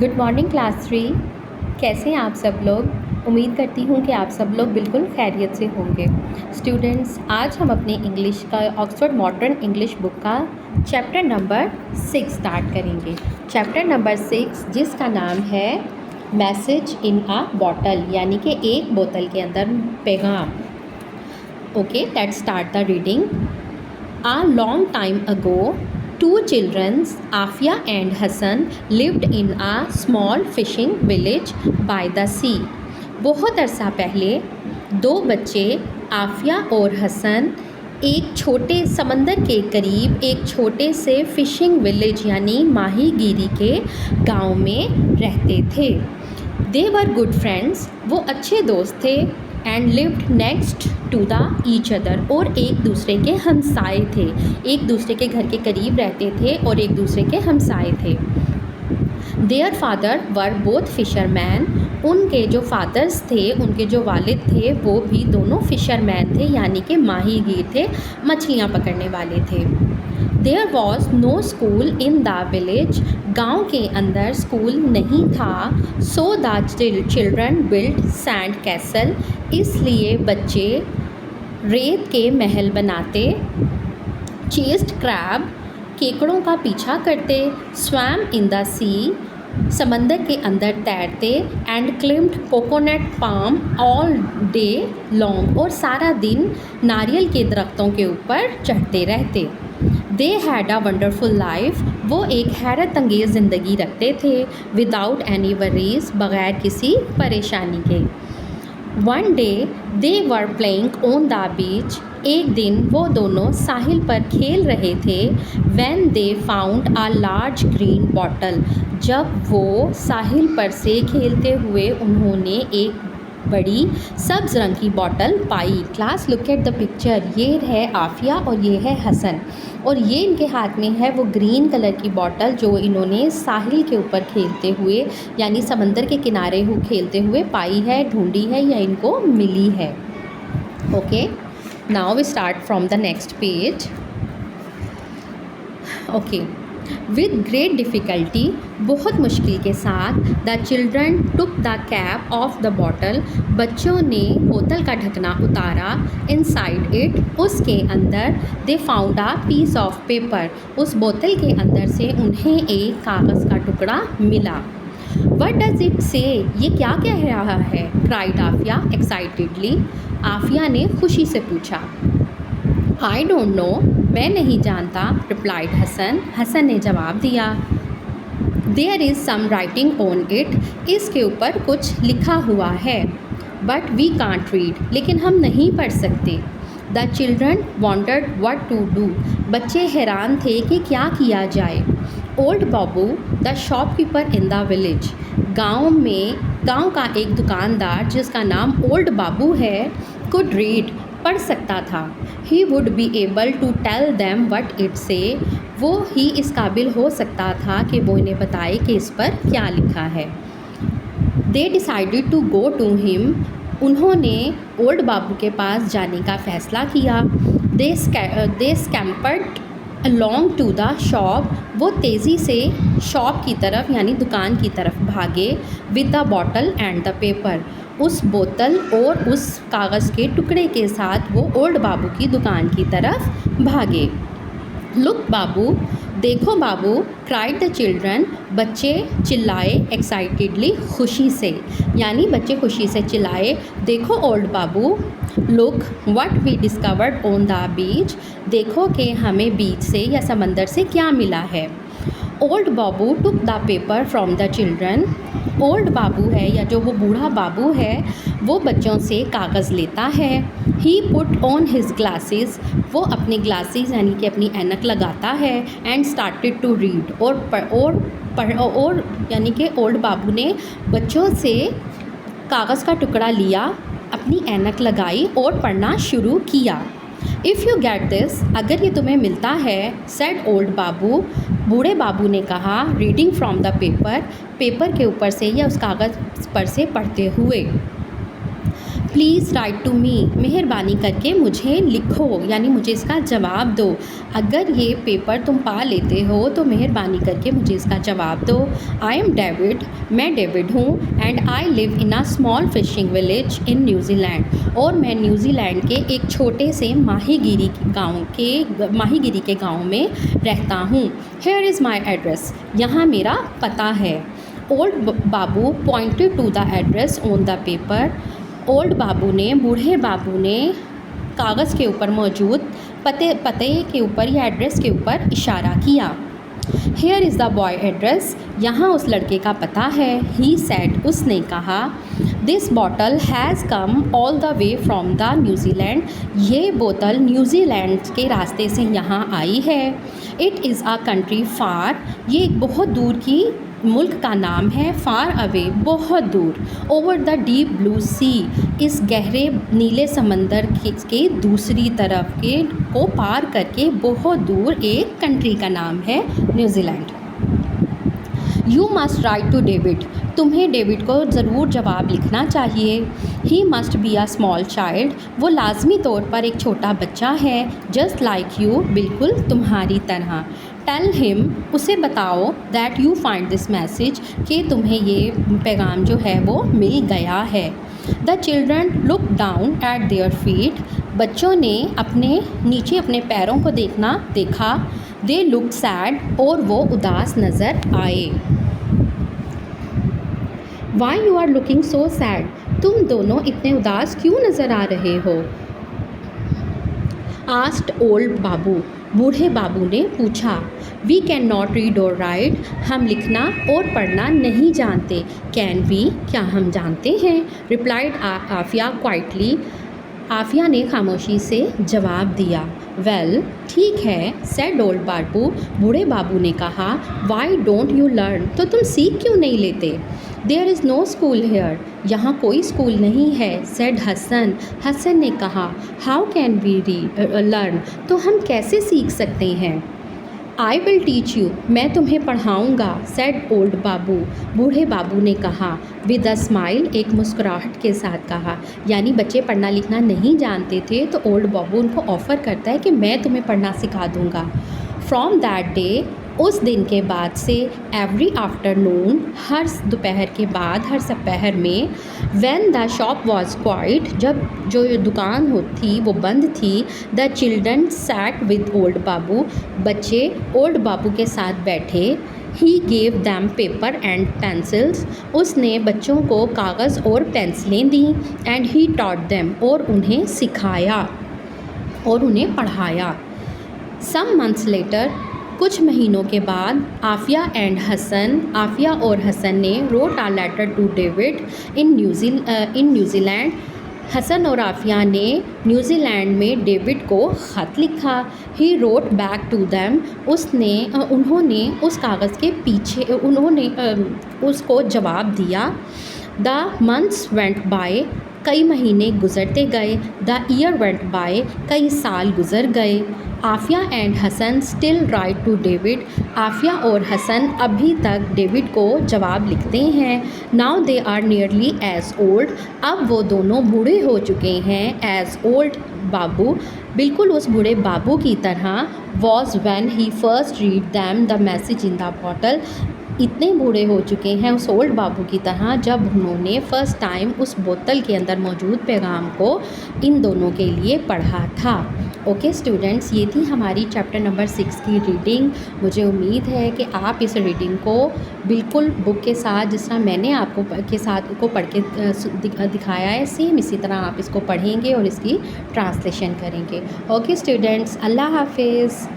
Good morning class 3। कैसे हैं आप सब लोग। उम्मीद करती हूँ कि आप सब लोग बिल्कुल खैरियत से होंगे। स्टूडेंट्स, आज हम अपने इंग्लिश का ऑक्सफोर्ड मॉडर्न इंग्लिश बुक का चैप्टर नंबर 6 स्टार्ट करेंगे। चैप्टर नंबर 6 जिसका नाम है मैसेज इन अ बॉटल, यानी कि एक बोतल के अंदर पैगाम। Okay, let's start the reading. A long time ago, two children, Afia and Hassan, lived in a small fishing village by the sea. बहुत अरसा पहले दो बच्चे आफिया और हसन एक छोटे समंदर के करीब एक छोटे से फिशिंग विलेज यानी माहीगीरी के गांव में रहते थे। दे वर गुड फ्रेंड्स, वो अच्छे दोस्त थे। And lived next to the each other, और एक दूसरे के हमसाए थे। एक दूसरे के घर के करीब रहते थे और एक दूसरे के हमसाए थे। Their father were both fisherman, उनके जो फादर्स थे, उनके जो वालिद थे, वो भी दोनों फिशरमैन थे, यानी कि माहीगीर थे, मछलियाँ पकड़ने वाले थे। There was no school in the village, गाँव के अंदर स्कूल नहीं था। So the children build sand castle, इसलिए बच्चे रेत के महल बनाते। चेस्ड क्रैब, केकड़ों का पीछा करते। स्वैम इन द सी, समंदर के अंदर तैरते। And climbed coconut palm all day long, और सारा दिन नारियल के दरख्तों के ऊपर चढ़ते रहते। They had a wonderful life, वो एक हैरत अंगेज़ ज़िंदगी रखते थे। विदाउट एनी वरीज, बग़ैर किसी परेशानी के। One day they were playing on the बीच, एक दिन वो दोनों साहिल पर खेल रहे थे। When they found a large green bottle, जब वो साहिल पर से खेलते हुए उन्होंने एक बड़ी सब्ज़ रंग की bottle pi. Class look at the picture, ये है आफिया और ये है हसन, और ये इनके हाथ में है वो ग्रीन कलर की बॉटल जो इन्होंने साहिल के ऊपर खेलते हुए यानी समंदर के किनारे खेलते हुए पाई है, ढूंढी है या इनको मिली है। Okay, now we start from the next page. Okay, with great difficulty, बहुत मुश्किल के साथ, the children took the cap of the bottle, बच्चों ने बोतल का ढकना उतारा। इनसाइड इट, उसके अंदर, they found a piece of paper, उस बोतल के अंदर से उन्हें एक कागज़ का टुकड़ा मिला। वट डज इट से, ये क्या कह रहा है? क्राइड आफिया एक्साइटेडली, आफिया ने खुशी से पूछा। आई डोंट नो, मैं नहीं जानता, रिप्लाइड हसन, हसन ने जवाब दिया। There is some writing on it, इसके ऊपर कुछ लिखा हुआ है। बट वी कांट रीड, लेकिन हम नहीं पढ़ सकते। The children wondered what to do, बच्चे हैरान थे कि क्या किया जाए। Old Babu the shopkeeper in the village, गाँव का एक दुकानदार जिसका नाम ओल्ड बाबू है, कुड रीड, पढ़ सकता था। He would be able to tell them what it say, वो ही इस काबिल हो सकता था कि वो इन्हें बताए कि इस पर क्या लिखा है। They decided to go to him, उन्होंने ओल्ड बाबू के पास जाने का फ़ैसला किया। They scampered along to the shop, वो तेज़ी से शॉप की तरफ यानी दुकान की तरफ भागे। With the bottle and the paper, उस बोतल और उस कागज़ के टुकड़े के साथ वो ओल्ड बाबू की दुकान की तरफ भागे। लुक बाबू, देखो बाबू, क्राइड द चिल्ड्रन, बच्चे चिल्लाए एक्साइटेडली, खुशी से, यानी बच्चे खुशी से चिल्लाए, देखो old Babu. Look what we discovered on the beach, देखो कि हमें बीच से या समंदर से क्या मिला है। Old Babu took the paper from the children, old Babu है या जो वो बूढ़ा बाबू है वो बच्चों से कागज़ लेता है। ही पुट ऑन हिज ग्लासेस, वो अपने ग्लासेस यानी कि अपनी ऐनक लगाता है। एंड स्टार्टेड टू रीड, और यानी कि ओल्ड बाबू ने बच्चों से कागज़ का टुकड़ा लिया, अपनी ऐनक लगाई और पढ़ना शुरू किया। इफ़ यू गेट दिस, अगर ये तुम्हें मिलता है, सेड ओल्ड बाबू, बूढ़े बाबू ने कहा, reading from the paper, paper के ऊपर से या उस कागज़ पर से पढ़ते हुए। प्लीज़ राइट टू मी, मेहरबानी करके मुझे लिखो, यानी मुझे इसका जवाब दो। अगर ये पेपर तुम पा लेते हो तो मेहरबानी करके मुझे इसका जवाब दो। आई एम डेविड, मैं डेविड हूँ, and I live in a small fishing village in New Zealand, और मैं न्यूजीलैंड के एक छोटे से माहीगीरी के गाँव में रहता हूँ। हेयर इज़ माई एड्रेस, यहाँ मेरा पता है। Old Babu pointed to the address on the paper, old Babu ने, बूढ़े बाबू ने कागज़ के ऊपर मौजूद पते के ऊपर या एड्रेस के ऊपर इशारा किया। Here is the boy address, यहाँ उस लड़के का पता है। ही सेड, उसने कहा। This bottle has come all the way from the New Zealand, ये बोतल न्यूजीलैंड के रास्ते से यहाँ आई है। इट इज़ अ कंट्री फार, ये एक बहुत दूर की मुल्क का नाम है। फार अवे, बहुत दूर। ओवर द डीप ब्लू सी, इस गहरे नीले समंदर के दूसरी तरफ के को पार करके बहुत दूर एक कंट्री का नाम है New Zealand. You must write to David, तुम्हें डेविड को ज़रूर जवाब लिखना चाहिए। He must be a small child, वो लाजमी तौर पर एक छोटा बच्चा है। जस्ट लाइक यू, बिल्कुल तुम्हारी तरह। टेल हिम, उसे बताओ, that you find this message, कि तुम्हें ये पैगाम जो है वो मिल गया है। The children look down eight their feet, बच्चों ने अपने नीचे अपने पैरों को देखा। दे लुक सैड, और वो उदास नज़र आए। Why you are looking so sad, तुम दोनों इतने उदास क्यों नज़र आ रहे हो। आस्क्ड ओल्ड बाबू, बूढ़े बाबू ने पूछा। वी कैन नॉट रीड और राइट, हम लिखना और पढ़ना नहीं जानते। कैन वी, क्या हम जानते हैं। रिप्लाइड आफिया क्वाइटली, आफिया ने खामोशी से जवाब दिया। वेल, ठीक है, सेड ओल्ड बाबू, बूढ़े बाबू ने कहा। वाई डोंट यू लर्न, तो तुम सीख क्यों नहीं लेते। There is no school here, यहाँ कोई स्कूल नहीं है। सेड हसन, हसन ने कहा। हाउ कैन वी लर्न, तो हम कैसे सीख सकते हैं। आई विल टीच यू, मैं तुम्हें पढ़ाऊँगा। सेड ओल्ड बाबू, बूढ़े बाबू ने कहा। विद अ स्माइल, एक मुस्कुराहट के साथ कहा। यानी बच्चे पढ़ना लिखना नहीं जानते थे तो ओल्ड बाबू उनको ऑफ़र करता है कि मैं तुम्हें पढ़ना सिखा दूँगा। फ्रॉम दैट डे, उस दिन के बाद से, एवरी आफ्टरनून, हर दोपहर के बाद, हर दोपहर में, when the shop was quiet, जब जो दुकान थी वो बंद थी, the children sat with old Babu, बच्चे ओल्ड बाबू के साथ बैठे। He gave them paper and pencils, उसने बच्चों को कागज़ और पेंसिलें दी। एंड ही टॉट देम, और उन्हें सिखाया और उन्हें पढ़ाया। सम मंथ्स लेटर, कुछ महीनों के बाद, आफिया और हसन ने wrote a letter to David in New Zealand, Hasan और आफिया ने न्यूजीलैंड में डेविड को ख़त लिखा। He wrote back to them, उन्होंने उस कागज़ के पीछे उसको जवाब दिया। द मंथ्स वेंट बाय, कई महीने गुजरते गए। द ईयर वेंट बाय, कई साल गुजर गए। Afia and Hasan still write to David, Afia और हसन अभी तक डेविड को जवाब लिखते हैं। Now they are nearly as old, अब वो दोनों बूढ़े हो चुके हैं। एज ओल्ड बाबू, बिल्कुल उस बूढ़े बाबू की तरह। Was when he first read them the message in the bottle, इतने बूढ़े हो चुके हैं उस ओल्ड बाबू की तरह जब उन्होंने फ़र्स्ट टाइम उस बोतल के अंदर मौजूद पैगाम को इन दोनों के लिए पढ़ा था। ओके स्टूडेंट्स, ये थी हमारी चैप्टर नंबर 6 की रीडिंग। मुझे उम्मीद है कि आप इस रीडिंग को बिल्कुल बुक के साथ, जिस तरह मैंने आपको के साथ को पढ़ के दिखाया है, सेम इसी तरह आप इसको पढ़ेंगे और इसकी ट्रांसलेशन करेंगे। ओके स्टूडेंट्स, अल्लाह हाफिज़।